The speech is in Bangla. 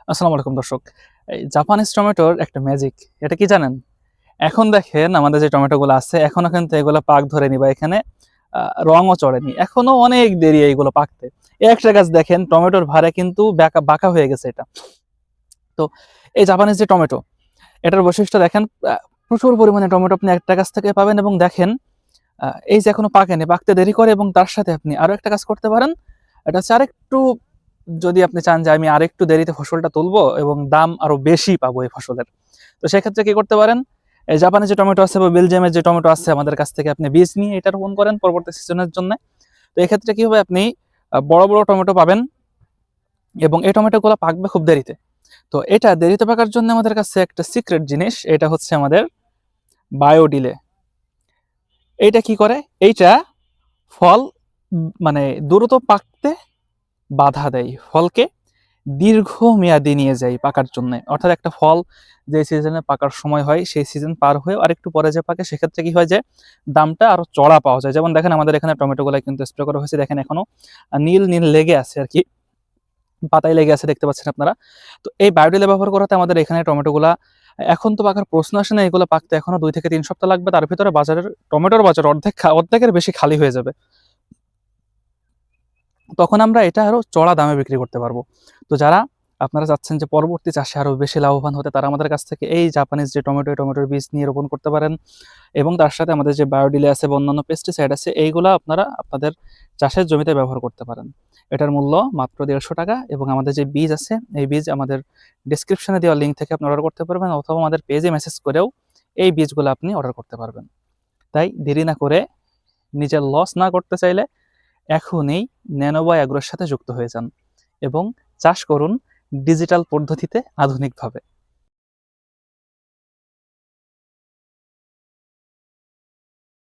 আসসালামু আলাইকুম দর্শক। এই জাপানিজ টমেটোর একটা ম্যাজিক। এটা কি জানেন? এখন দেখেন আমাদের যে টমেটোগুলো আছে এখনো কিন্তু এগুলো পাক ধরেনি বা এখানে আ রঙও চড়েনি। এখনো অনেক দেরি এইগুলো পাকতে। এই একটা গাছ দেখেন টমেটোর ভারে কিন্তু বাঁকা হয়ে গেছে এটা। তো এই জাপানিজ যে টমেটো, এটার বৈশিষ্ট্য দেখেন প্রচুর পরিমাণে টমেটো আপনি একটা গাছ থেকে পাবেন এবং দেখেন আ এই যে এখনো পাকেনি, পাকতে দেরি করে এবং তার সাথে আপনি আরো একটা কাজ করতে পারেন। এটা হচ্ছে আরেকটু যদি আপনি চান যে আমি আরেকটু দেরিতে ফসলটা তুলবো এবং দাম আরো বেশি পাবো এই ফসলের। তো সেক্ষেত্রে কি করতে পারেন? এই জাপানি যে টমেটো আছে বা বেলজিয়ামের যে টমেটো আছে আমাদের কাছ থেকে আপনি বীজ নিয়ে এটা রোপণ করেন পরবর্তী সিজনের জন্যে। তো এক্ষেত্রে কি হবে আপনি বড়, বড় টমেটো পাবেন এবং এই টমেটোগুলা পাকবে খুব দেরিতে। তো এটা দেরিতে পাকার জন্য আমাদের কাছে একটা সিক্রেট জিনিস, এটা হচ্ছে আমাদের বায়োডিলে। এইটা কি করে? এইটা ফল মানে দ্রুত পাকতে বাধা দেয়। ফলকে দীর্ঘমেয়াদী নিয়ে যায় পাকার জন্যে। অর্থাৎ একটা ফল যে সিজনে পাকার সময় হয় সেই সিজন পার হয়েও আরেকটু পরে যে পাকে সেক্ষেত্রে কি হয় যে দামটা আরো চড়া পাওয়া যায়। যেমন দেখেন আমাদের এখানে টমেটোগুলা কিন্তু স্প্রে করা হয়েছে। দেখেন এখনো নীল, নীল লেগে আছে আরকি। পাতায় লেগে আছে দেখতে পাচ্ছেন আপনারা। তো এই বায়োডিলে ব্যবহার করাতে আমাদের এখানে টমেটোগুলা এখন তো পাকার প্রশ্ন আসে না। এগুলো পাকতে এখনো ২ থেকে ৩ সপ্তাহ লাগবে। তার ভিতরে টমেটোর বাজার অর্ধেকের বেশি খালি হয়ে যাবে। তখন আমরা এটা আরো চড়া দামে বিক্রি করতে পারবো। তো যারা আপনারা চাচ্ছেন যে পরবর্তী চাষে আরো বেশি লাভবান হতে, তারা আমাদের কাছ থেকে এই জাপানিজ যে টমেটো, এই টমেটোর বীজ নিয়ে রোপণ করতে পারেন এবং তার সাথে আমাদের যে বায়োডিলে আছে বা অন্যান্য পেস্টিসাইড আছে এইগুলা আপনারা আপনাদের চাষের জমিতে ব্যবহার করতে পারেন। এটার মূল্য মাত্র ৳১৫০ এবং আমাদের যে বীজ আছে এই বীজ আমাদের ডেসক্রিপশনে দেওয়া লিঙ্ক থেকে আপনি অর্ডার করতে পারবেন অথবা আমাদের পেজে মেসেজ করেও এই বীজগুলো আপনি অর্ডার করতে পারবেন। তাই দেরি না করে নিজের লস না করতে চাইলে এখনই ন্যানোবায় অ্যাগ্রোর সাথে যুক্ত হয়ে যান এবং চাষ করুন ডিজিটাল পদ্ধতিতে আধুনিকভাবে।